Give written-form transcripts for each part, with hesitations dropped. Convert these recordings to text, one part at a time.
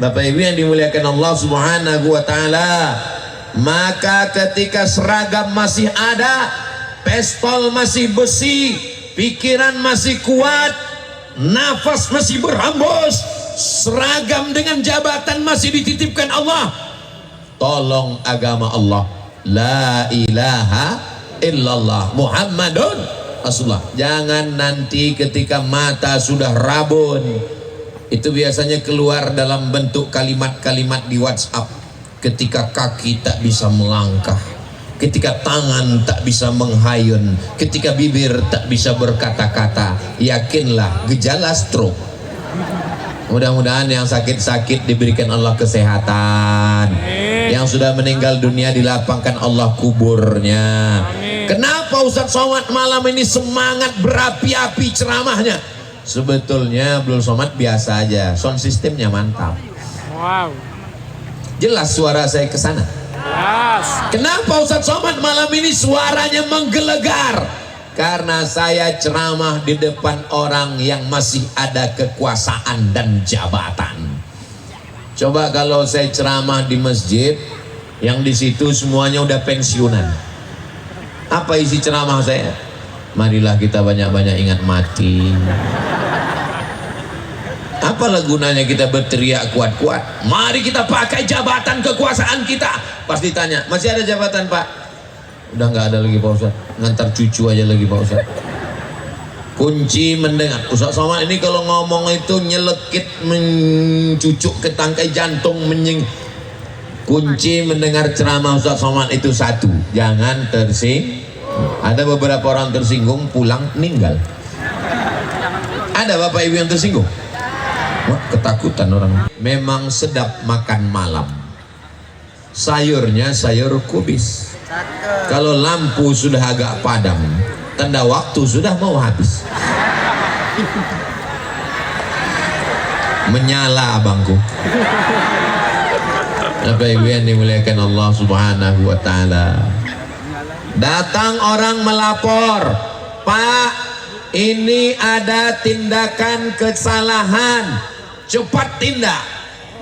Bapak Ibu yang dimuliakan Allah Subhanahu wa taala, maka ketika seragam masih ada, pistol masih besi, pikiran masih kuat, nafas masih berhembus, seragam dengan jabatan masih dititipkan Allah, tolong agama Allah, la ilaha illallah Muhammadun Rasulullah. Jangan nanti ketika mata sudah rabun, itu biasanya keluar dalam bentuk kalimat-kalimat di WhatsApp. Ketika kaki tak bisa melangkah, ketika tangan tak bisa menghayun, ketika bibir tak bisa berkata-kata, yakinlah gejala stroke. Mudah-mudahan yang sakit-sakit diberikan Allah kesehatan, yang sudah meninggal dunia dilapangkan Allah kuburnya. Kenapa Ustadz Somad malam ini semangat berapi-api ceramahnya? Sebetulnya Abdul Somad biasa aja, sound systemnya mantap. Wow. Jelas suara saya ke sana. Yes. Kenapa Ustadz Somad malam ini suaranya menggelegar? Karena saya ceramah di depan orang yang masih ada kekuasaan dan jabatan. Coba kalau saya ceramah di masjid yang di situ semuanya udah pensiunan, apa isi ceramah saya? Marilah kita banyak-banyak ingat mati. Apalah gunanya kita berteriak kuat-kuat? Mari kita pakai jabatan kekuasaan kita. Pasti tanya, masih ada jabatan Pak? Udah nggak ada lagi Pak Ustadz, ngantar cucu aja lagi Pak Ustadz. Kunci mendengar. Ustadz Somad ini kalau ngomong itu nyelekit, mencucuk ke tangkai jantung, kunci mendengar ceramah Ustadz Somad itu satu, jangan tersinggung. Ada beberapa orang tersinggung pulang meninggal. Ada Bapak Ibu yang tersinggung? Wah, ketakutan orang. Memang sedap makan malam. Sayurnya sayur kubis. Kalau lampu sudah agak padam, tanda waktu sudah mau habis. Menyala abangku. Bapak Ibu yang dimuliakan Allah Subhanahu wa taala. Datang orang melapor, Pak, ini ada tindakan kesalahan, cepat tindak.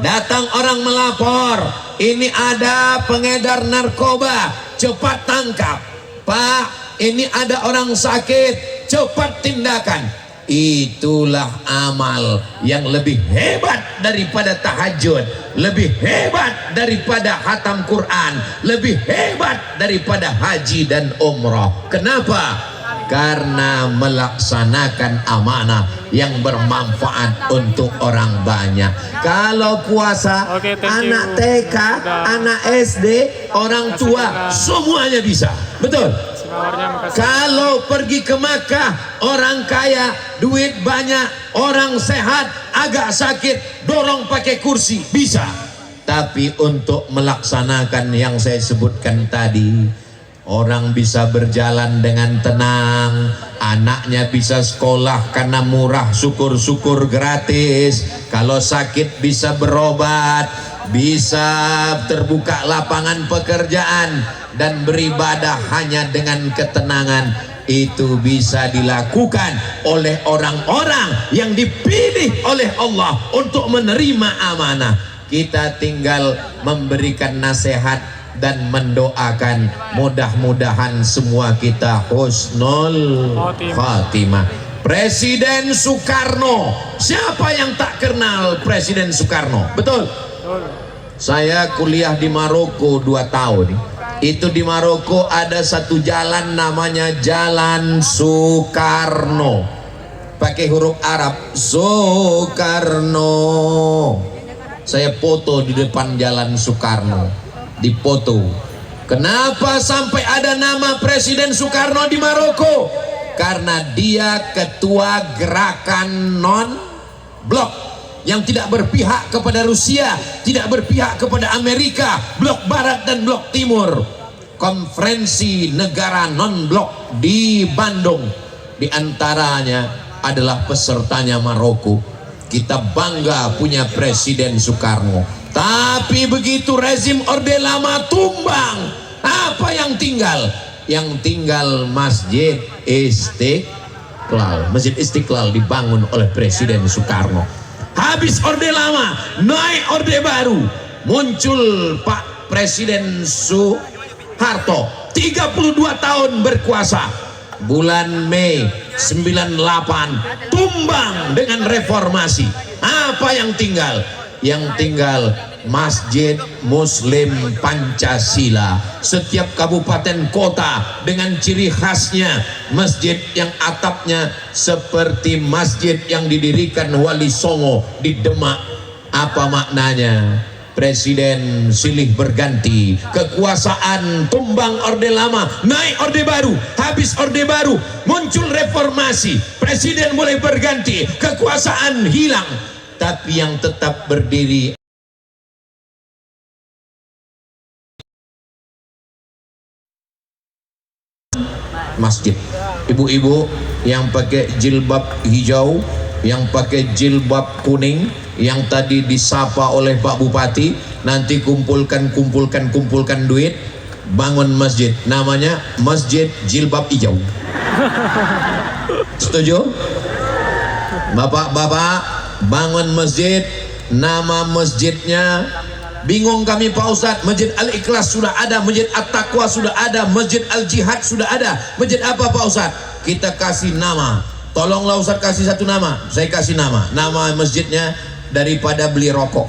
Datang orang melapor, ini ada pengedar narkoba, cepat tangkap. Pak, ini ada orang sakit, cepat tindakan. Itulah amal yang lebih hebat daripada tahajud, lebih hebat daripada hatam Quran, lebih hebat daripada haji dan umrah. Kenapa? Karena melaksanakan amanah yang bermanfaat untuk orang banyak. Kalau puasa, anak TK, anak SD, orang tua, semuanya bisa. Betul? Kalau pergi ke Makkah, orang kaya, duit banyak, orang sehat, agak sakit, dorong pakai kursi, bisa. Tapi untuk melaksanakan yang saya sebutkan tadi, orang bisa berjalan dengan tenang, anaknya bisa sekolah karena murah, syukur-syukur gratis. Kalau sakit bisa berobat, bisa terbuka lapangan pekerjaan, dan beribadah hanya dengan ketenangan. Itu bisa dilakukan oleh orang-orang yang dipilih oleh Allah untuk menerima amanah. Kita tinggal memberikan nasihat dan mendoakan, mudah-mudahan semua kita husnul khatimah. Presiden Soekarno, siapa yang tak kenal Presiden Soekarno? Betul? Saya kuliah di Maroko 2 tahun. Itu di Maroko ada satu jalan namanya Jalan Soekarno, pakai huruf Arab, Soekarno. Saya foto di depan Jalan Soekarno, dipoto. Kenapa sampai ada nama Presiden Soekarno di Maroko? Karena dia ketua gerakan non-blok yang tidak berpihak kepada Rusia, tidak berpihak kepada Amerika, blok barat dan blok timur. Konferensi negara non-blok di Bandung, di antaranya adalah pesertanya Maroko. Kita bangga punya Presiden Soekarno. Tapi begitu rezim Orde Lama tumbang, apa yang tinggal? Yang tinggal Masjid Istiqlal. Masjid Istiqlal dibangun oleh Presiden Soekarno. habis orde lama, naik orde baru. Muncul Pak Presiden Soeharto, 32 tahun berkuasa. Bulan Mei 98 tumbang dengan reformasi. Apa yang tinggal? Yang tinggal Masjid Muslim Pancasila. Setiap kabupaten kota dengan ciri khasnya, masjid yang atapnya seperti masjid yang didirikan Wali Songo di Demak. Apa maknanya? Presiden silih berganti, kekuasaan tumbang orde lama, naik orde baru, habis orde baru, muncul reformasi, presiden mulai berganti, kekuasaan hilang, tapi yang tetap berdiri masjid. Ibu-ibu yang pakai jilbab hijau, yang pakai jilbab kuning, yang tadi disapa oleh Pak Bupati, nanti kumpulkan duit, bangun masjid, namanya Masjid Jilbab Hijau. Setuju? Bapak-bapak, bangun masjid, nama masjidnya bingung kami Pak Ustadz. Masjid Al-Ikhlas sudah ada, Masjid At-Taqwa sudah ada, Masjid Al-Jihad sudah ada, masjid apa Pak Ustadz? Kita kasih nama, tolonglah Ustadz kasih satu nama. Saya kasih nama masjidnya daripada beli rokok.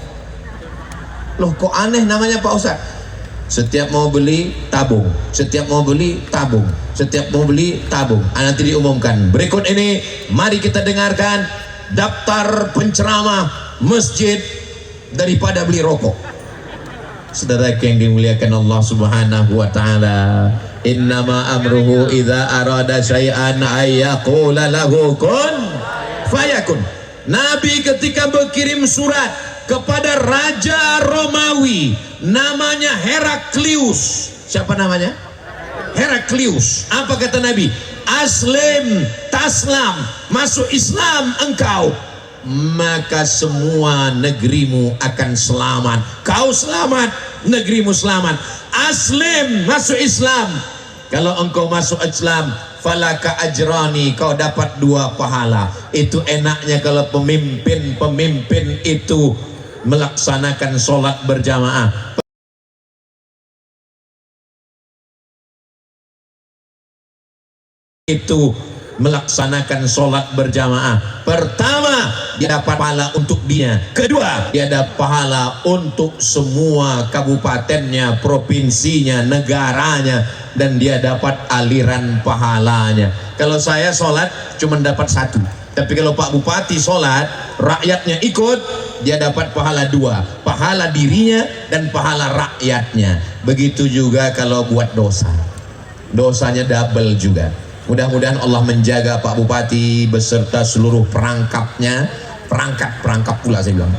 Loh kok aneh namanya Pak Ustadz? Setiap mau beli tabung, setiap mau beli tabung, setiap mau beli tabung. Nanti diumumkan. Berikut ini mari kita dengarkan daftar penceramah masjid daripada beli rokok. Saudara yang dimuliakan Allah Subhanahu wa taala, innama amruhu idza arada syai'an ayyaqula lahu kun fayakun. Nabi ketika berkirim surat kepada Raja Romawi namanya Heraklius. Siapa namanya? Heraklius. Apa kata Nabi? Aslim taslam, masuk Islam engkau, maka semua negerimu akan selamat. Kau selamat, negerimu selamat. Aslim, masuk Islam. Kalau engkau masuk Islam, falaka ajrani, kau dapat 2 pahala. Itu enaknya kalau pemimpin itu melaksanakan sholat berjamaah. Itu melaksanakan sholat berjamaah. Pertama, dia dapat pahala untuk dia. Kedua, dia dapat pahala untuk semua kabupatennya, provinsinya, negaranya, dan dia dapat aliran pahalanya. Kalau saya sholat cuma dapat 1, tapi kalau Pak Bupati sholat, rakyatnya ikut, dia dapat pahala 2, pahala dirinya dan pahala rakyatnya. Begitu juga kalau buat dosa, dosanya double juga. Mudah-mudahan Allah menjaga Pak Bupati beserta seluruh perangkapnya, perangkat pula saya bilang,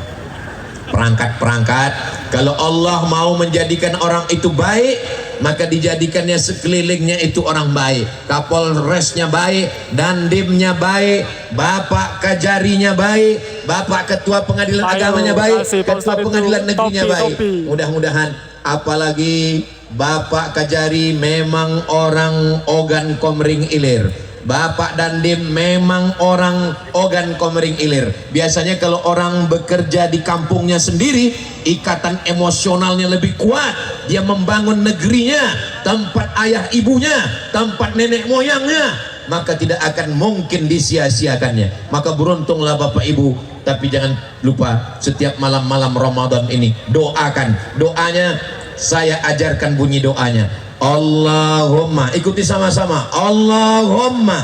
perangkat. Kalau Allah mau menjadikan orang itu baik, maka dijadikannya sekelilingnya itu orang baik. Kapolresnya baik, Dandimnya baik, Bapak Kajarinya baik, Bapak Ketua Pengadilan Agamanya baik, Ketua Pengadilan Negerinya baik. Mudah-mudahan, apalagi Bapak Kajari memang orang Ogan Komering Ilir, Bapak Dandim memang orang Ogan Komering Ilir. Biasanya kalau orang bekerja di kampungnya sendiri, ikatan emosionalnya lebih kuat. Dia membangun negerinya, tempat ayah ibunya, tempat nenek moyangnya, maka tidak akan mungkin disia-siakannya. Maka beruntunglah Bapak Ibu. Tapi jangan lupa setiap malam-malam Ramadan ini doakan. Doanya saya ajarkan bunyi doanya. Allahumma, ikuti sama-sama. Allahumma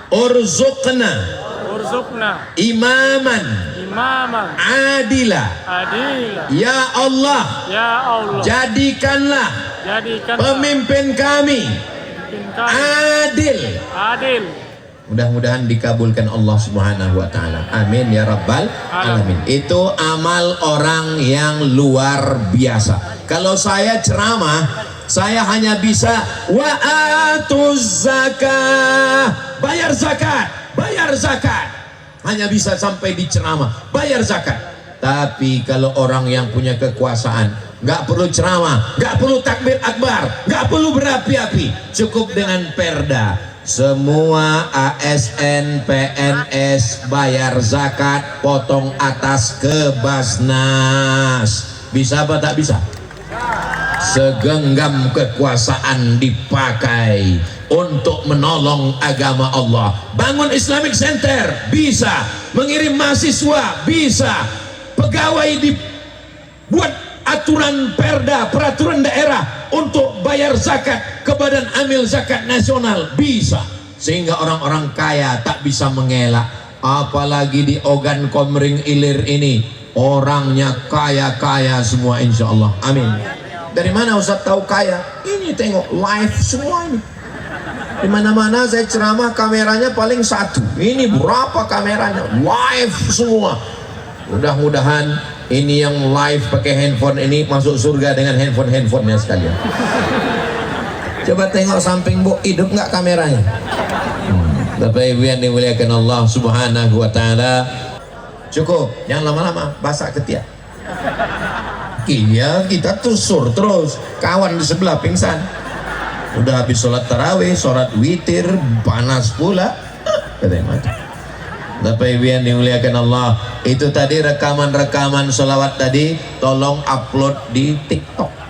urzuqna imaman adila. Ya Allah, jadikanlah pemimpin kami adil. Mudah-mudahan dikabulkan Allah Subhanahu wa taala. Amin ya rabbal alamin. Itu amal orang yang luar biasa. Kalau saya ceramah, saya hanya bisa wa atuz zakah, bayar zakat. Hanya bisa sampai di ceramah, bayar zakat. Tapi kalau orang yang punya kekuasaan, nggak perlu ceramah, nggak perlu takbir akbar, nggak perlu berapi-api, cukup dengan perda. semua ASN PNS bayar zakat, potong atas ke Basnas. Bisa apa tak bisa? Segenggam kekuasaan dipakai untuk menolong agama Allah. Bangun Islamic Center bisa, mengirim mahasiswa bisa, pegawai dibuat aturan perda, peraturan daerah untuk bayar zakat ke Badan Amil Zakat Nasional bisa, sehingga orang-orang kaya tak bisa mengelak. Apalagi di Ogan Komering Ilir ini orangnya kaya-kaya semua, insya Allah. Amin. Dari mana Ustaz tahu kaya? Ini tengok live semua ini. Di mana-mana saya ceramah kameranya paling satu. Ini berapa kameranya? Live semua. Mudah-mudahan ini yang live pakai handphone ini masuk surga dengan handphonenya sekalian. Coba tengok samping bu, hidup nggak kameranya? Bapak Ibu yang dimuliakan Allah Subhanahu Wa Taala. Cukup, jangan lama-lama, basah ketiak. Iya, kita tusur terus. Kawan di sebelah pingsan. Udah habis sholat tarawih, sholat witir, panas pula. Katanya mati. Bapak Ibu yang dimuliakan Allah, itu tadi rekaman-rekaman sholawat tadi, tolong upload di TikTok.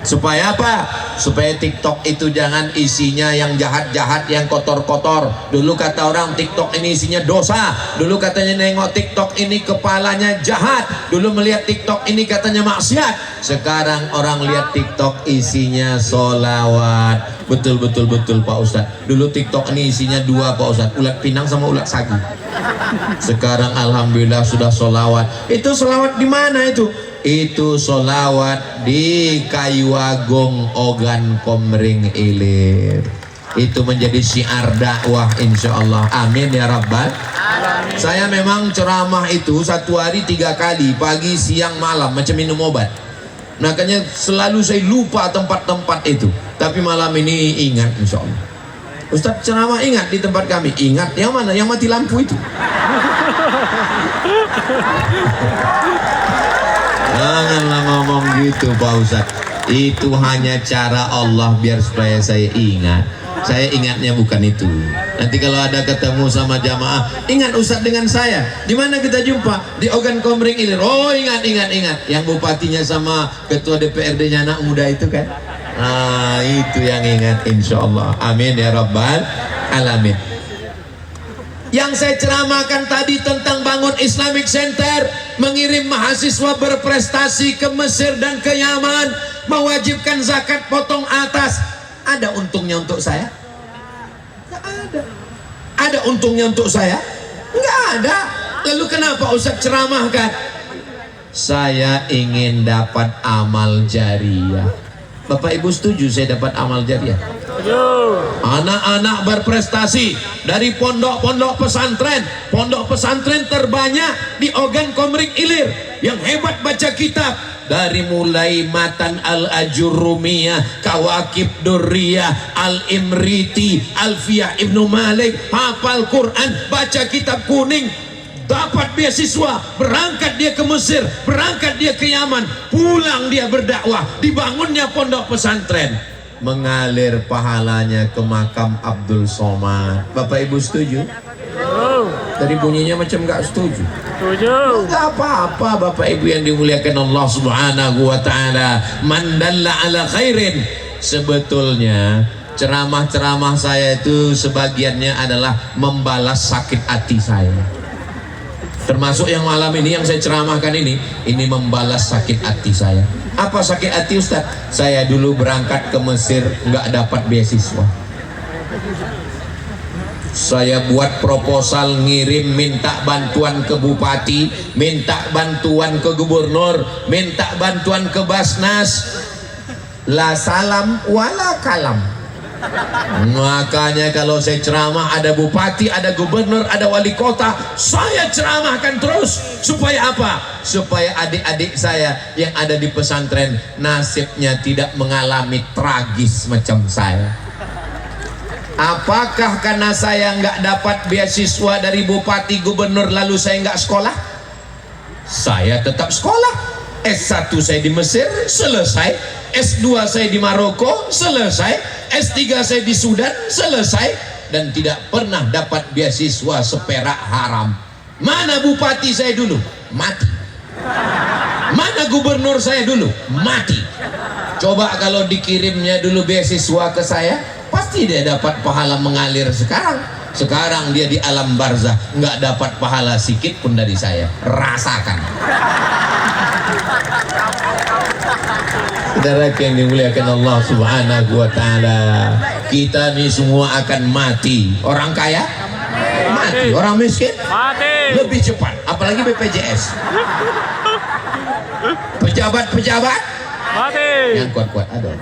Supaya apa? Supaya TikTok itu jangan isinya yang jahat-jahat, yang kotor-kotor. Dulu kata orang TikTok ini isinya dosa. Dulu katanya nengok TikTok ini kepalanya jahat. Dulu melihat TikTok ini katanya maksiat. Sekarang orang lihat TikTok isinya solawat. Betul Pak Ustadz. Dulu TikTok ini isinya dua Pak Ustadz, ulat pinang sama ulat sagu. Sekarang alhamdulillah sudah solawat. Itu solawat di mana itu? Itu solawat di Kayu Agung Ogan Komering Ilir. Itu menjadi syiar dakwah insya Allah. Amin ya Rabbal alamin. Saya memang ceramah itu satu hari 3 kali, pagi, siang, malam, macam minum obat. Makanya selalu saya lupa tempat-tempat itu. Tapi malam ini ingat insya Allah. Ustaz ceramah ingat di tempat kami. Ingat yang mana? Yang mati lampu itu. Janganlah ngomong gitu Pak Ustaz. Itu hanya cara Allah biar supaya saya ingat. Saya ingatnya bukan itu. Nanti kalau ada ketemu sama jamaah, ingat Ustaz dengan saya. Di mana kita jumpa? Di Ogan Komering Ilir. Oh ingat. Yang bupatinya sama ketua DPRD-nya anak muda itu kan. Nah itu yang ingat insya Allah. Amin ya Rabbal alamin. Yang saya ceramahkan tadi tentang bangun Islamic Center, mengirim mahasiswa berprestasi ke Mesir dan ke Yaman, mewajibkan zakat potong atas, ada untungnya untuk saya? Nggak ada. Ada untungnya untuk saya? Nggak ada. Lalu kenapa Ustaz ceramahkan? Saya ingin dapat amal jariah. Bapak Ibu setuju saya dapat amal jariah? Anak-anak berprestasi dari pondok-pondok pesantren terbanyak di Ogan Komering Ilir yang hebat baca kitab, dari mulai Matan Al-Ajurrumiyah, Kawakib Durriyah, Al-Imriti, Alfiyah Ibnu Malik, hafal Quran, baca kitab kuning, dapat beasiswa, berangkat dia ke Mesir, berangkat dia ke Yaman, pulang dia berdakwah, dibangunnya pondok pesantren, mengalir pahalanya ke makam Abdul Somad. Bapak Ibu setuju? Dari bunyinya macam nggak setuju. Nggak apa-apa Bapak Ibu yang dimuliakan Allah Subhanahu Wa Taala. Man dalla ala khairin. Sebetulnya ceramah-ceramah saya itu sebagiannya adalah membalas sakit hati saya. Termasuk yang malam ini yang saya ceramahkan ini membalas sakit hati saya. Apa sakit hati Ustaz? Saya dulu berangkat ke Mesir nggak dapat beasiswa. Saya buat proposal, ngirim, minta bantuan ke bupati, minta bantuan ke gubernur, minta bantuan ke Basnas. La salam wala kalam. Makanya kalau saya ceramah ada bupati, ada gubernur, ada wali kota, saya ceramahkan terus. Supaya apa? Supaya adik-adik saya yang ada di pesantren nasibnya tidak mengalami tragis macam saya. Apakah karena saya nggak dapat beasiswa dari bupati gubernur lalu saya nggak sekolah? Saya tetap sekolah. S1 saya di Mesir, selesai. S2 saya di Maroko, selesai. S3 saya di Sudan, selesai. Dan tidak pernah dapat beasiswa seperak haram. Mana bupati saya dulu? Mati. Mana gubernur saya dulu? Mati. Coba kalau dikirimnya dulu beasiswa ke saya, pasti dia dapat pahala mengalir sekarang. Sekarang dia di alam barzah, nggak dapat pahala sikit pun dari saya. Rasakan. Saudara yang dimuliakan Allah Subhanahu wa taala, kita nih semua akan mati. Orang kaya mati, orang miskin Mati. lebih cepat, apalagi BPJS. Pejabat-pejabat Mati. yang kuat-kuat ada.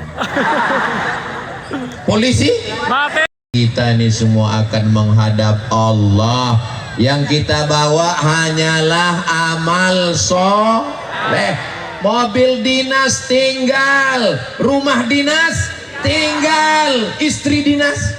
Polisi Mati. kita ini semua akan menghadap Allah. Yang kita bawa hanyalah amal soleh. Mobil dinas tinggal, rumah dinas tinggal, istri dinas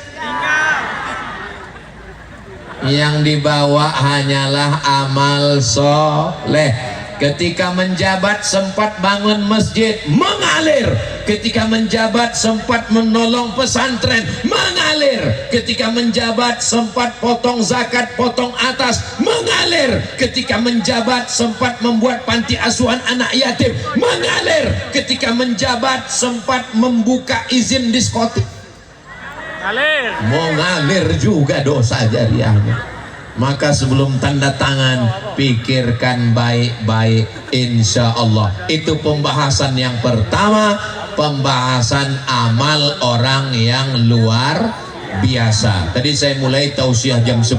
yang dibawa hanyalah amal soleh. Ketika menjabat sempat bangun masjid, mengalir. Ketika menjabat sempat menolong pesantren, mengalir. Ketika menjabat sempat potong zakat, potong atas, mengalir. Ketika menjabat sempat membuat panti asuhan anak yatim, mengalir. Ketika menjabat sempat membuka izin diskotik, mengalir juga dosa jariahnya. Maka sebelum tanda tangan, pikirkan baik-baik, insya Allah. Itu pembahasan yang pertama, pembahasan amal orang yang luar biasa. Tadi saya mulai tausiah jam 10,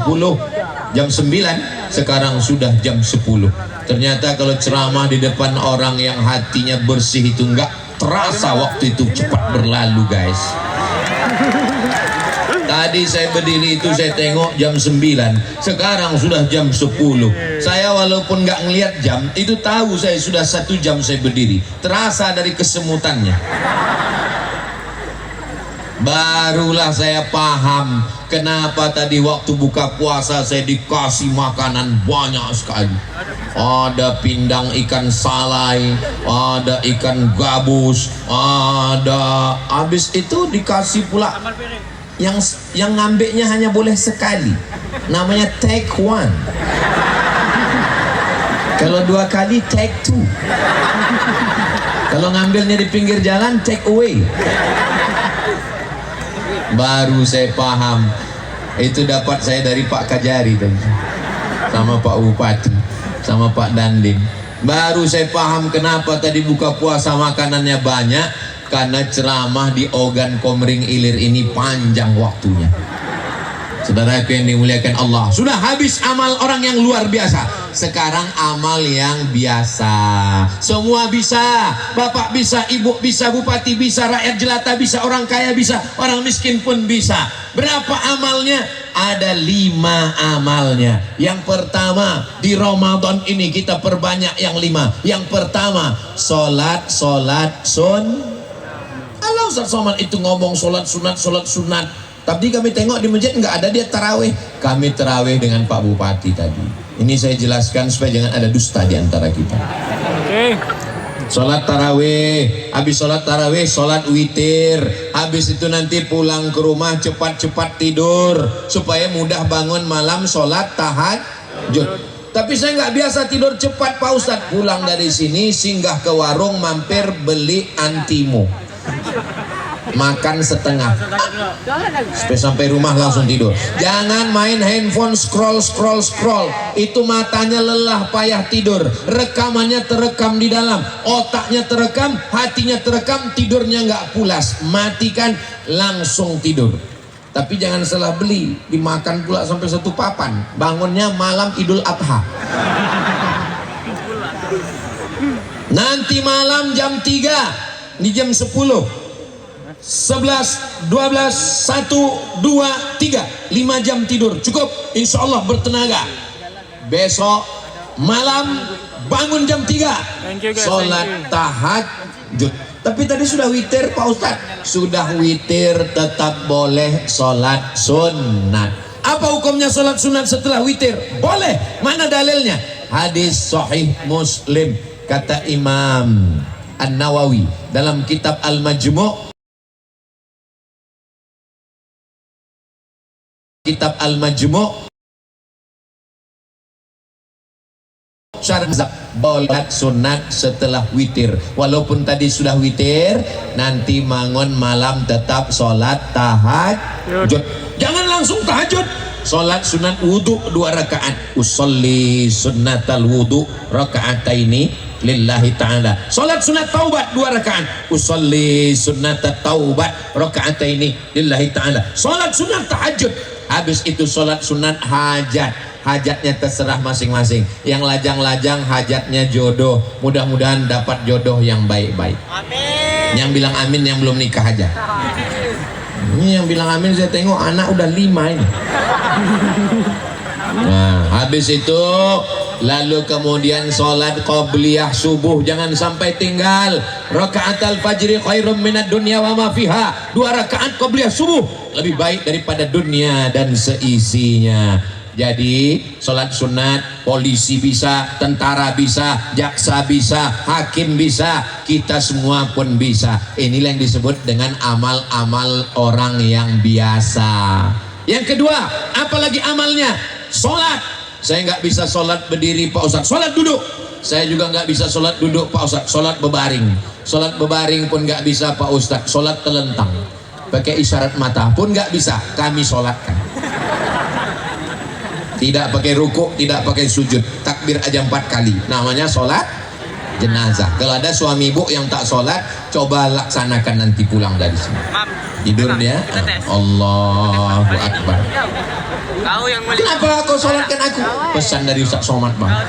jam 9, sekarang sudah jam 10. Ternyata kalau ceramah di depan orang yang hatinya bersih itu nggak terasa waktu itu cepat berlalu, guys. Tadi saya berdiri itu saya tengok jam 9, sekarang sudah jam 10. Saya walaupun nggak ngelihat jam, itu tahu saya sudah 1 jam saya berdiri. Terasa dari kesemutannya. Barulah saya paham kenapa tadi waktu buka puasa saya dikasih makanan banyak sekali. Ada pindang ikan salai, ada ikan gabus, ada. Habis itu dikasih pula yang ngambilnya hanya boleh sekali, namanya take one. Kalau 2 kali take 2. Kalau ngambilnya di pinggir jalan take away. Baru saya paham, itu dapat saya dari Pak Kajari tadi, sama Pak Bupati, sama Pak Dandim. Baru saya paham kenapa tadi buka puasa makanannya banyak, karena ceramah di Ogan Komering Ilir ini panjang waktunya. Saudara yang dimuliakan Allah, sudah habis amal orang yang luar biasa. Sekarang amal yang biasa. Semua bisa, bapak bisa, ibu bisa, bupati bisa, rakyat jelata bisa, orang kaya bisa, orang miskin pun bisa. Berapa amalnya? Ada 5 amalnya. Yang pertama, di Ramadan ini kita perbanyak yang 5. Yang pertama, solat sun. Kalau Ustaz Somad itu ngomong sholat sunat, tapi kami tengok di masjid nggak ada dia tarawih. Kami tarawih dengan Pak Bupati tadi. Ini saya jelaskan supaya jangan ada dusta di antara kita. Oke. Sholat tarawih, habis sholat tarawih, sholat witir. Habis itu nanti pulang ke rumah cepat-cepat tidur supaya mudah bangun malam sholat tahajud. Tapi saya nggak biasa tidur cepat Pak Ustadz. Pulang dari sini singgah ke warung, mampir beli antimo, makan setengah, sampai rumah langsung tidur. Jangan main handphone scroll. Itu matanya lelah payah tidur. Rekamannya terekam di dalam, otaknya terekam, hatinya terekam, tidurnya nggak pulas. Matikan langsung tidur. Tapi jangan salah beli, dimakan pula sampai 1 papan. Bangunnya malam Idul Adha. Nanti malam jam 3, di jam 10, 11, 12, 1, 2, 3, 5 jam tidur cukup, insya Allah bertenaga. Besok malam bangun jam 3, sholat tahajud. Tapi tadi sudah witir Pak Ustadz. Sudah witir tetap boleh sholat sunat. Apa hukumnya sholat sunat setelah witir? Boleh. Mana dalilnya? Hadis sahih Muslim. Kata Imam An-Nawawi dalam kitab Al-Majmu', kitab Al-Majmu' bolat sunat setelah witir, walaupun tadi sudah witir, nanti bangun malam tetap sholat tahajud. Jangan langsung tahajud, sholat sunat wudhu 2 rakaat. Usolli sunnatal wudhu rakaataini lillahi ta'ala. Sholat sunat taubat 2 rakaat. Usolli sunnatat taubat rakaataini lillahi ta'ala. Sholat sunat tahajud. Habis itu sholat sunat hajat. Hajatnya terserah masing-masing. Yang lajang-lajang hajatnya jodoh. Mudah-mudahan dapat jodoh yang baik-baik. Amin. Yang bilang amin yang belum nikah aja. Ini yang bilang amin saya tengok anak udah 5 ini. Nah, habis itu lalu kemudian sholat qobliyah subuh, jangan sampai tinggal. Rakaat al-fajri khairum minad dunya wa ma fiha. 2 rakaat qobliyah subuh lebih baik daripada dunia dan seisinya. Jadi sholat sunat, polisi bisa, tentara bisa, jaksa bisa, hakim bisa, kita semua pun bisa. Inilah yang disebut dengan amal-amal orang yang biasa. Yang kedua, apalagi amalnya? Sholat. Saya nggak bisa sholat berdiri Pak Ustadz, sholat duduk. Saya juga nggak bisa sholat duduk Pak Ustadz, sholat bebaring. Sholat bebaring pun nggak bisa Pak Ustadz, sholat telentang. Pakai isyarat mata pun nggak bisa, kami sholatkan. Tidak pakai rukuk, tidak pakai sujud, takbir aja 4 kali. Namanya sholat jenazah. Kalau ada suami ibu yang tak sholat, coba laksanakan nanti pulang dari sini. Tidur dia, Allahu Akbar. Kenapa kau sholatkan aku? Pesan dari Ustaz Somad bang.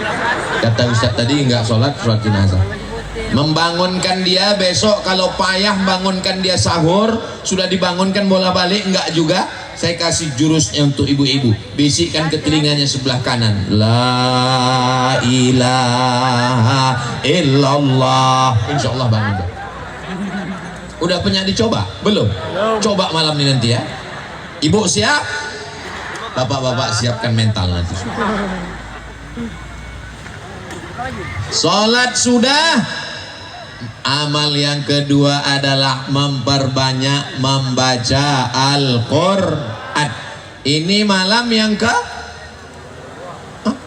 Kata Ustaz tadi nggak sholat jenazah. Membangunkan dia besok, kalau payah bangunkan dia sahur, sudah dibangunkan bola balik enggak juga. Saya kasih jurusnya untuk ibu-ibu, bisikkan ke telinganya sebelah kanan, la ilaha illallah, insya Allah bangun. Udah pernah dicoba? Belum? Coba malam ini nanti ya. Ibu siap? Bapak-bapak siapkan mental nanti. Sholat sudah. Amal yang kedua adalah memperbanyak membaca Al-Quran. Ini malam yang ke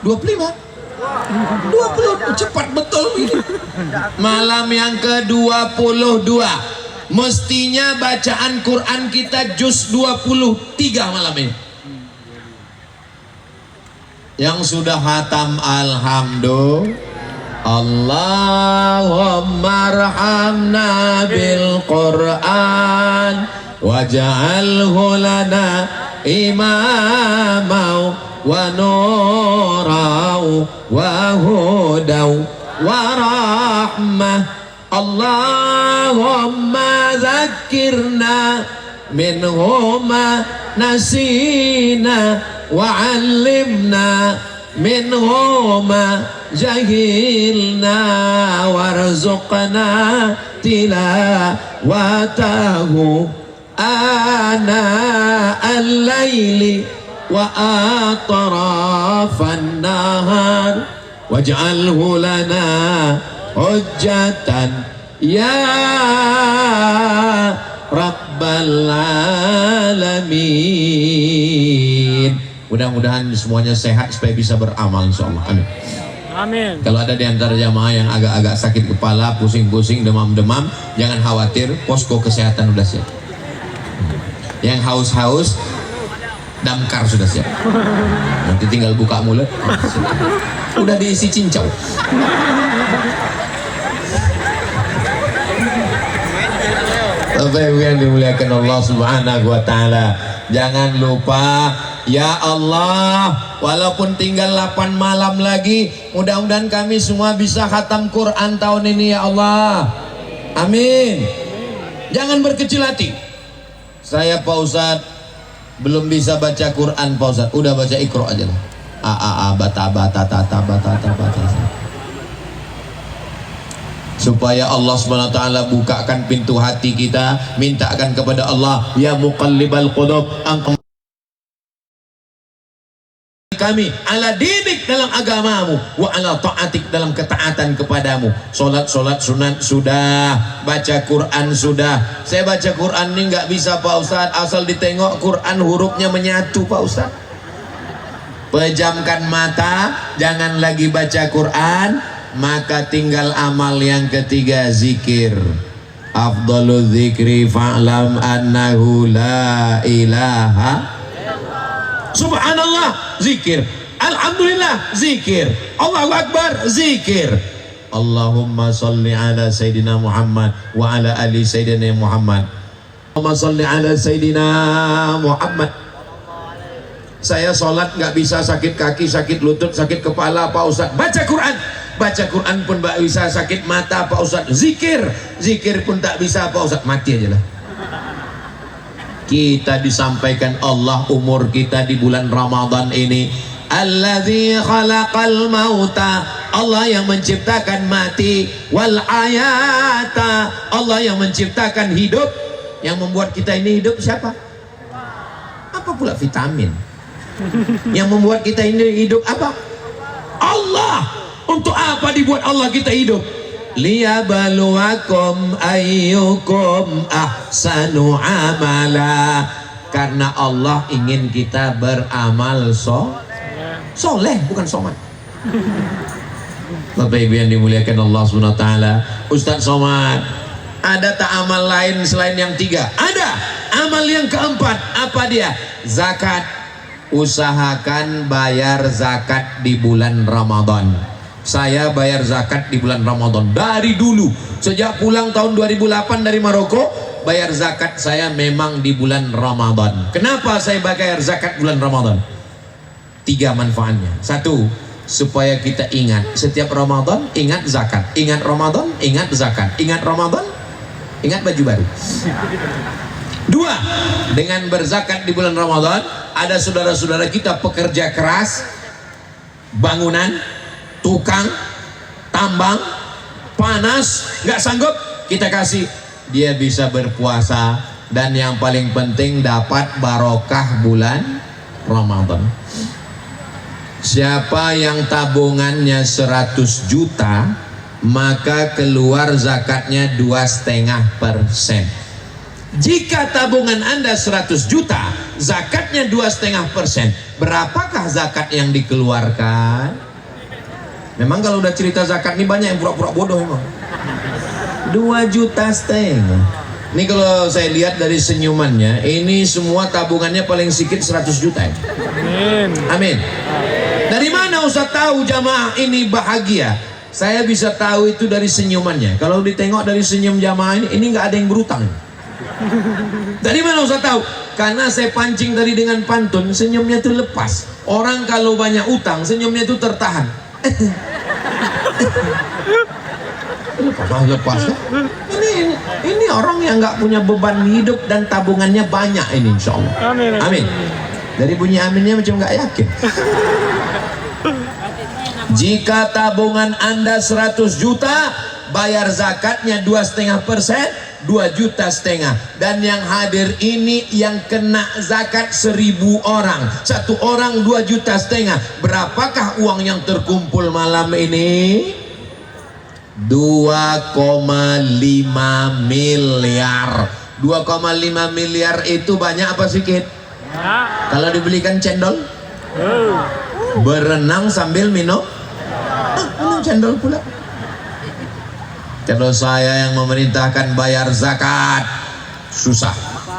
25 20, cepat betul ini. Malam yang ke-22. Mestinya bacaan Quran kita juz 23 malam ini. Yang sudah khatam alhamdulillah. Allahumma arhamna bil Qur'an waj'alhu lana imamau wa nurau wa hudau wa rahmah. Allahumma zakkirna minhuma nasina wa 'allimna minhuma jahilna warzuqna tilawatahu ana al-laili wa atrafan nahar waj'alhu lana hujjatan ya rabbal alamin. Mudah-mudahan semuanya sehat supaya bisa beramal insyaallah. Amin. Amin. Kalau ada di antara jamaah yang agak-agak sakit kepala, pusing-pusing, demam-demam, jangan khawatir, posko kesehatan sudah siap. Yang haus-haus, damkar sudah siap. Nanti tinggal buka mulut, udah diisi cincau. Bapak Ibu yang dimuliakan Allah Subhanahu wa taala, jangan lupa ya Allah, walaupun tinggal 8 malam lagi, mudah-mudahan kami semua bisa khatam Quran tahun ini ya Allah. Amin. Jangan berkecil hati. Saya Pak Ustadz belum bisa baca Quran Pak Ustadz, udah baca Iqra aja lah. Bata supaya Allah SWT bukakan pintu hati kita, mintakan kepada Allah, ya muqallibal qulub, kami, ala dinik dalam agamamu, wa ala ta'atik dalam ketaatan kepadamu. Solat sunat sudah, baca Quran sudah. Saya baca Quran ini nggak bisa Pak Ustadz, asal ditengok Quran hurufnya menyatu Pak Ustadz. Pejamkan mata, jangan lagi baca Quran, maka tinggal amal yang ketiga, zikir. Afdalul zikri fa'lam annahu la ilaha subhanallah, zikir. Alhamdulillah, zikir. Allahu Akbar, zikir. Allahumma salli ala Sayyidina Muhammad wa ala ali Sayyidina Muhammad. Allahumma salli ala Sayyidina Muhammad. Saya sholat nggak bisa, sakit kaki, sakit lutut, sakit kepala Pak Ustadz. Baca Quran. Baca Quran pun nggak bisa, sakit mata Pak Ustadz. Zikir. Zikir pun tak bisa Pak Ustadz. Mati aja lah. Kita disampaikan Allah umur kita di bulan Ramadan ini, alladzi khalaqal mauta, Allah yang menciptakan mati, wal hayata, Allah yang menciptakan hidup. Yang membuat kita ini hidup siapa? Apa pula vitamin? Yang membuat kita ini hidup apa? Allah. Untuk apa dibuat Allah kita hidup? Liyabluwakum ayyukum ahsanu amala. Karena Allah ingin kita beramal soleh, bukan somat. Bapak Ibu yang dimuliakan Allah SWT, Ustadz Somad, ada tak amal lain selain yang tiga? Ada. Amal yang keempat, apa dia? Zakat. Usahakan bayar zakat di bulan Ramadan. Saya bayar zakat di bulan Ramadan dari dulu, sejak pulang tahun 2008 dari Maroko. Bayar zakat saya memang di bulan Ramadan. Kenapa saya bayar zakat bulan Ramadan? 3 manfaatnya. 1, supaya kita ingat setiap Ramadan, ingat zakat. Ingat Ramadan, ingat zakat. Ingat Ramadan, ingat baju baru. 2, dengan berzakat di bulan Ramadan, ada saudara-saudara kita pekerja keras, bangunan, tukang, tambang, panas, nggak sanggup, kita kasih, dia bisa berpuasa, dan yang paling penting dapat barokah bulan Ramadan. Siapa yang tabungannya 100 juta, maka keluar zakatnya 2,5%. Jika tabungan Anda 100 juta, zakatnya 2,5%. Berapakah zakat yang dikeluarkan? Memang kalau udah cerita zakat ini banyak yang pura-pura bodoh memang. 2,5 juta. Ini kalau saya lihat dari senyumannya, ini semua tabungannya paling sedikit 100 juta. Amin. Amin. Dari mana Ustaz tahu jamaah ini bahagia? Saya bisa tahu itu dari senyumannya. Kalau ditengok dari senyum jamaah ini nggak ada yang berutang. Dari mana Ustaz tahu? Karena saya pancing tadi dengan pantun, senyumnya itu lepas. Orang kalau banyak utang, senyumnya itu tertahan. Lepas. Ini orang yang nggak punya beban hidup dan tabungannya banyak ini, insya Allah. Amin. Amin. Dari bunyi aminnya macam nggak yakin. Jika tabungan Anda 100 juta, bayar zakatnya 2,5%. 2,5 juta. Dan yang hadir ini yang kena zakat 1.000 orang. 1 orang 2,5 juta. Berapakah uang yang terkumpul malam ini? 2,5 miliar. 2,5 miliar itu banyak apa sedikit? Ya. Kalau dibelikan cendol, berenang sambil minum, minum cendol pula. Kalau saya yang memerintahkan bayar zakat, susah.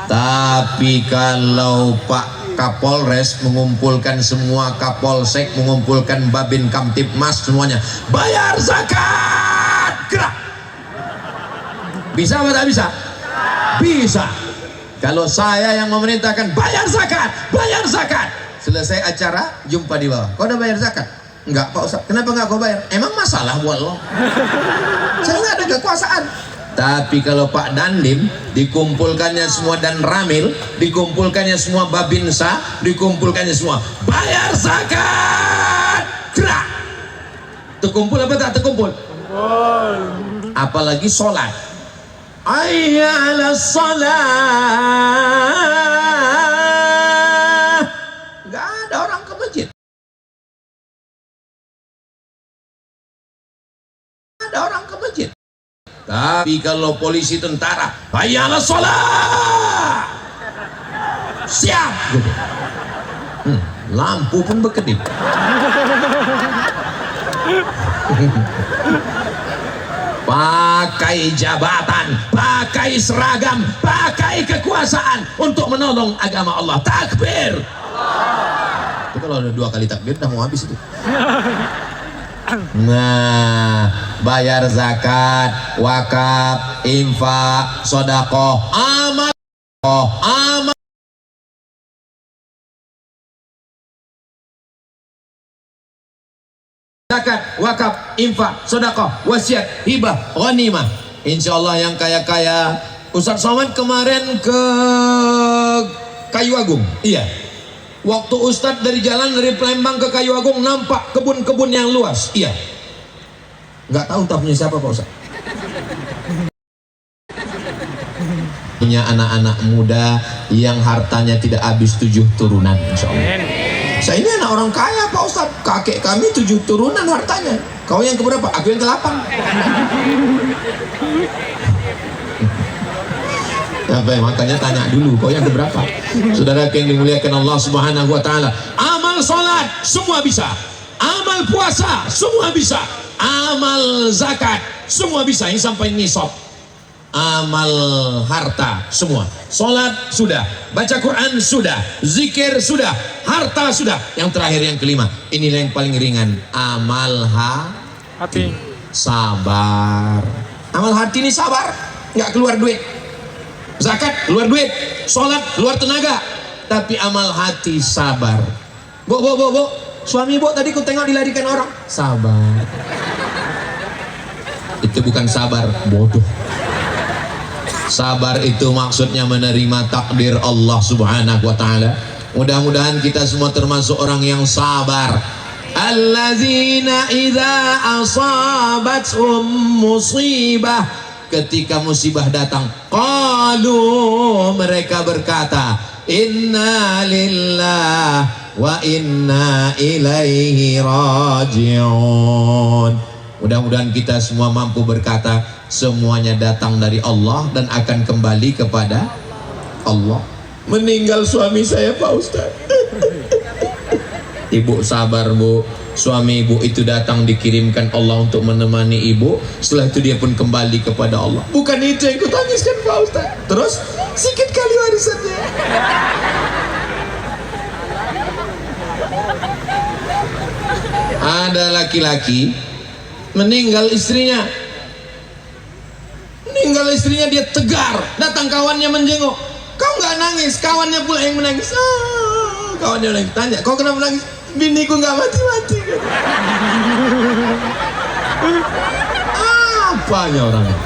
Tapi kalau Pak Kapolres mengumpulkan semua, Kapolsek mengumpulkan Babin Kamtipmas semuanya, bayar zakat, gerak. Bisa atau tak bisa? Bisa. Kalau saya yang memerintahkan bayar zakat, bayar zakat. Selesai acara, jumpa di bawah. Kau udah bayar zakat? Enggak Pak Ustaz. Kenapa enggak kau bayar? Emang masalah buat lo? Saya nggak ada kekuasaan. Tapi kalau Pak Dandim, dikumpulkannya semua, dan Ramil, dikumpulkannya semua, Babinsa, dikumpulkannya semua, bayar zakat, gerak. Terkumpul apa tak terkumpul? Apalagi sholat. Hayya 'alas shalah. ada orang ke masjid. Tapi kalau polisi tentara, hayya 'alas shalah, siap gitu. Lampu pun berkedip. Pakai jabatan, pakai seragam, pakai kekuasaan untuk menolong agama Allah. Takbir. Itu kalau ada 2 kali takbir udah mau habis itu. Nah, bayar zakat, wakaf, infak, sedekah, amal, amal. Zakat, wakaf, infak, sedekah, wasiat, hibah, ghanimah. Insyaallah yang kaya-kaya. Ustaz Somad kemarin ke Kayu Agung. Iya. Waktu Ustadz dari jalan dari Palembang ke Kayu Agung nampak kebun-kebun yang luas. Iya. Nggak tahu punya siapa Pak Ustadz. Punya anak-anak muda yang hartanya tidak habis 7 turunan, insyaallah. Saya ini anak orang kaya Pak Ustadz. Kakek kami 7 turunan hartanya. Kau yang keberapa? Aku yang ke-8. Makanya tanya dulu, kau yang keberapa? Saudara yang dimuliakan Allah Subhanahu wa taala. Amal salat semua bisa. Amal puasa semua bisa. Amal zakat semua bisa yang sampai nisab. Amal harta semua. Salat sudah, baca Quran sudah, zikir sudah, harta sudah. Yang terakhir yang kelima, inilah yang paling ringan, amal hati. Sabar. Amal hati ini sabar, nggak keluar duit. Zakat keluar duit, salat keluar tenaga, tapi amal hati sabar. Bu, suami bu tadi ku tengok dilarikan orang. Sabar. Itu bukan sabar, bodoh. Sabar itu maksudnya menerima takdir Allah Subhanahu wa taala. Mudah-mudahan kita semua termasuk orang yang sabar. Allazina idza asabathum musibah, ketika musibah datang, qalu, mereka berkata, inna lillahi wa inna ilaihi raji'un. Mudah-mudahan kita semua mampu berkata, semuanya datang dari Allah dan akan kembali kepada Allah. Meninggal suami saya Pak Ustaz. Ibu sabar bu, suami ibu itu datang dikirimkan Allah untuk menemani ibu. Setelah itu dia pun kembali kepada Allah. Bukan itu yang kutangiskan Pak Ustaz. Terus sikit kali warisannya. Ada laki-laki meninggal istrinya, dia tegar, datang kawannya menjenguk. Kau nggak nangis, kawannya pula yang menangis. Kawannya lagi tanya, kau kenapa menangis? Biniku nggak mati-mati. Apanya orangnya?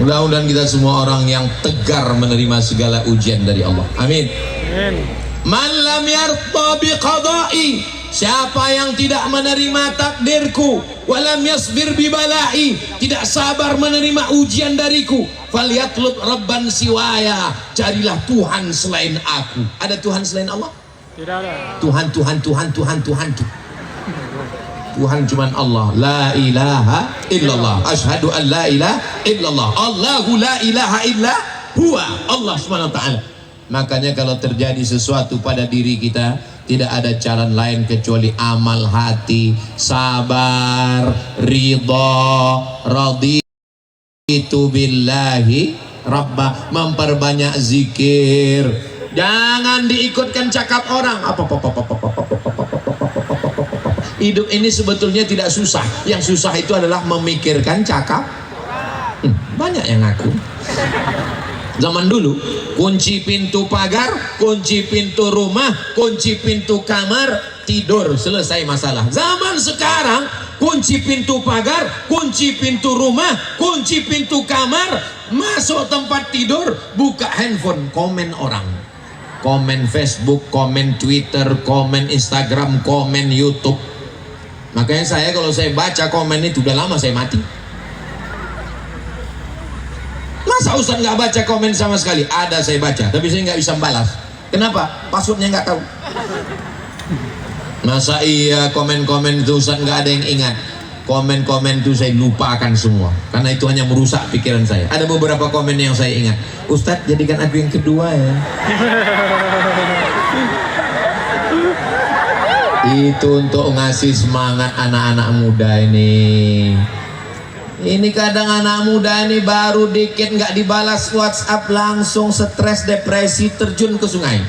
Mudah-mudahan kita semua orang yang tegar menerima segala ujian dari Allah. Amin. Man lam yarda bi qada'i, siapa yang tidak menerima takdirku, walam yasbir bi bala'i, tidak sabar menerima ujian dariku, falyatlub rabban siwaya, carilah Tuhan selain aku. Ada Tuhan selain Allah? Tidak ada. Tuhan cuman Allah. La ilaha illallah. Asyhadu an la ilaha illallah. Allahu la ilaha illa huwa. Allah subhanahu wa ta'ala. Makanya kalau terjadi sesuatu pada diri kita, tidak ada jalan lain kecuali amal hati, sabar, ridha, raditu billahi rabba, memperbanyak zikir. Jangan diikutkan cakap orang. Hidup ini sebetulnya tidak susah. Yang susah itu adalah memikirkan cakap. Banyak yang ngaku. Zaman dulu, kunci pintu pagar, kunci pintu rumah, kunci pintu kamar, tidur, selesai masalah. Zaman sekarang, kunci pintu pagar, kunci pintu rumah, kunci pintu kamar, masuk tempat tidur, buka handphone, komen orang. Komen Facebook, komen Twitter, komen Instagram, komen YouTube. Makanya saya kalau saya baca komen itu udah lama saya mati. Masa Ustaz nggak baca komen sama sekali? Ada, saya baca, tapi saya nggak bisa balas. Kenapa? Passwordnya nggak tahu. Masa iya komen-komen itu Ustaz nggak ada yang ingat? Komen-komen itu saya lupakan semua karena itu hanya merusak pikiran saya. Ada beberapa komen yang saya ingat. Ustaz, jadikan aku yang kedua ya. Itu untuk ngasih semangat anak-anak muda ini. Ini kadang anak muda ini baru dikit nggak dibalas WhatsApp langsung stres, depresi, terjun ke sungai.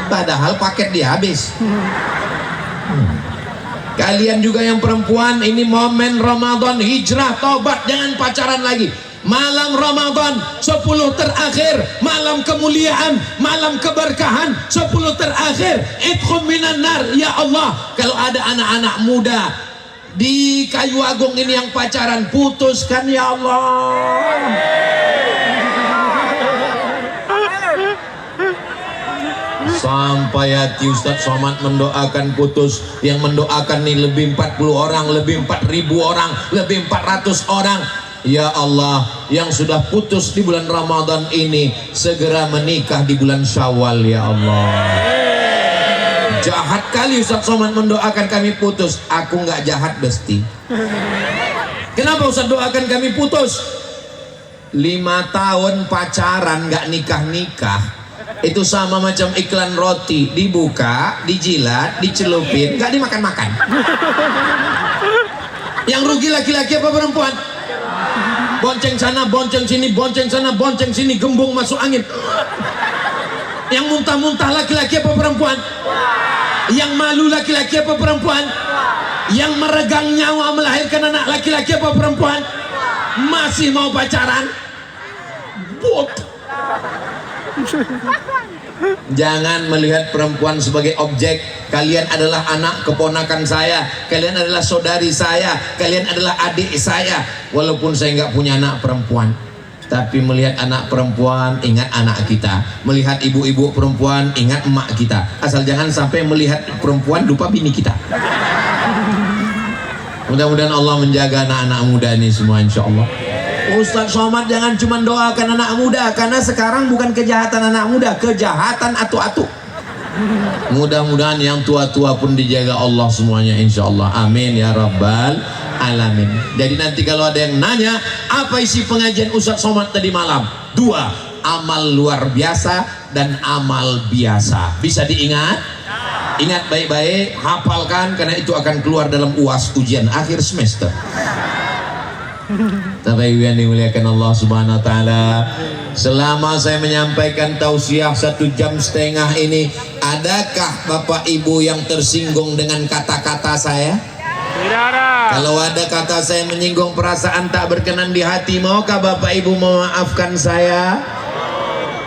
Padahal paket dia habis. Kalian juga yang perempuan, ini momen Ramadan, hijrah, tobat, jangan pacaran lagi. Malam Ramadan 10 terakhir, malam kemuliaan, malam keberkahan, 10 terakhir. Idkhul minan nar, ya Allah. Kalau ada anak-anak muda di Kayu Agung ini yang pacaran, putuskan ya Allah. Sampai hati Ustadz Somad mendoakan putus. Yang mendoakan nih lebih 40 orang, lebih 4.000 orang, lebih 400 orang. Ya Allah, yang sudah putus di bulan Ramadan ini segera menikah di bulan Syawal ya Allah. Jahat kali Ustadz Somad mendoakan kami putus. Aku nggak jahat Besti. Kenapa Ustadz doakan kami putus? 5 tahun pacaran nggak nikah-nikah, itu sama macam iklan roti, dibuka, dijilat, dicelupin, nggak dimakan-makan. Yang rugi laki-laki apa perempuan? Bonceng sana, bonceng sini, bonceng sana, bonceng sini, gembung masuk angin. Yang muntah-muntah laki-laki apa perempuan? Yang malu laki-laki apa perempuan? Yang meregang nyawa melahirkan anak laki-laki apa perempuan? Masih mau pacaran? Bot. Jangan melihat perempuan sebagai objek. Kalian adalah anak keponakan saya, kalian adalah saudari saya, kalian adalah adik saya. Walaupun saya nggak punya anak perempuan, tapi melihat anak perempuan ingat anak kita, melihat ibu-ibu perempuan ingat emak kita. Asal jangan sampai melihat perempuan lupa bini kita. Mudah-mudahan Allah menjaga anak-anak muda ini semua insya Allah. Ustadz Somad jangan cuma doakan anak muda, karena sekarang bukan kejahatan anak muda, kejahatan atu-atu. Mudah-mudahan yang tua-tua pun dijaga Allah semuanya insya Allah. Amin ya rabbal alamin. Jadi nanti kalau ada yang nanya apa isi pengajian Ustadz Somad tadi malam, 2, amal luar biasa dan amal biasa. Bisa diingat? Ingat baik-baik, hafalkan, karena itu akan keluar dalam UAS ujian akhir semester. Bapak Ibu yang dimuliakan Allah Subhanahu wa taala, selama saya menyampaikan tausiah 1,5 jam ini, adakah Bapak Ibu yang tersinggung dengan kata-kata saya? Tidak ada. Kalau ada kata saya menyinggung perasaan tak berkenan di hati, maukah Bapak Ibu memaafkan saya?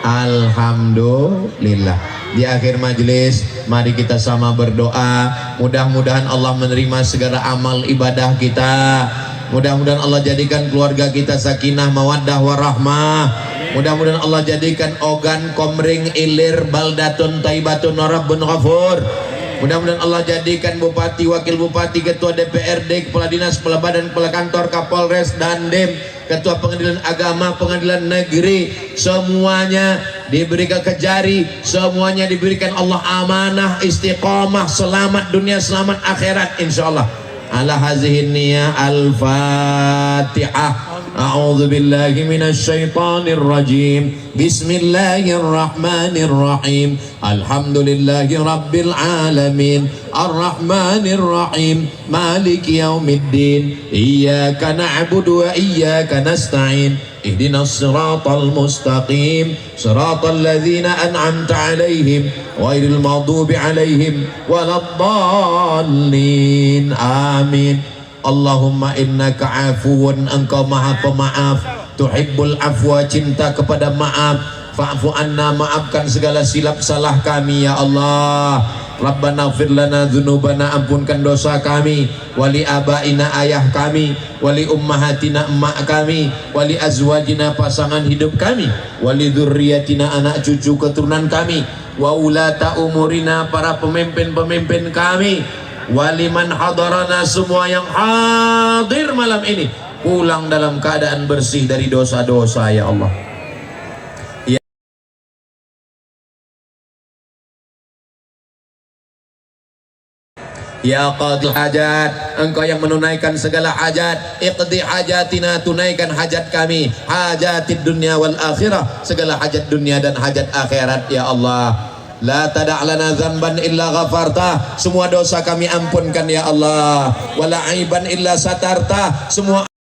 Alhamdulillah. Di akhir majelis, mari kita sama berdoa. Mudah-mudahan Allah menerima segala amal ibadah kita. Mudah-mudahan Allah jadikan keluarga kita sakinah, mawaddah, warahmah. Mudah-mudahan Allah jadikan Ogan, Komring, Ilir, Baldatun, Taibatun, Rabbun Ghafur. Mudah-mudahan Allah jadikan Bupati, Wakil Bupati, Ketua DPRD, Kepala Dinas, Kepala Badan, Kepala Kantor, Kapolres, Dandim, Ketua Pengadilan Agama, Pengadilan Negeri, semuanya diberikan kejari, semuanya diberikan Allah amanah, istiqamah, selamat dunia, selamat akhirat insyaallah. Ala hazihin niyah al-fatihah. A'udzu billahi minasy syaithanir rajim. Bismillahirrahmanirrahim. Alhamdulillahi rabbil alamin. Arrahmanir rahim. Maliki yaumiddin. Iyyaka na'budu wa iyyaka nasta'in. Ihdinas siratal mustaqim. Siratal ladzina an'amta 'alaihim ghairil maghdubi 'alaihim waladdallin. Amin. Allahumma innaka afuwun, engkau maha pemaaf, tuhibbul afwa, cinta kepada maaf. Fa'fu anna, maafkan segala silap salah kami ya Allah. Rabbana ighfir lana dzunubana, ampunkan dosa kami, wali abaina, ayah kami, wali ummahatina, emak kami, wali azwajina, pasangan hidup kami, wali dzurriyyatina, anak cucu keturunan kami, wa ulata umurina, para pemimpin-pemimpin kami, waliman hadarana, semua yang hadir malam ini pulang dalam keadaan bersih dari dosa-dosa ya Allah. Ya qadil hajat, engkau yang menunaikan segala hajat. Iqdi hajatina, tunaikan hajat kami, hajatid dunia wal akhirah, segala hajat dunia dan hajat akhirat ya Allah. La tada' lana dzamban illa ghafarta, semua dosa kami ampunkan ya Allah. Wala aiban illa satarta, semua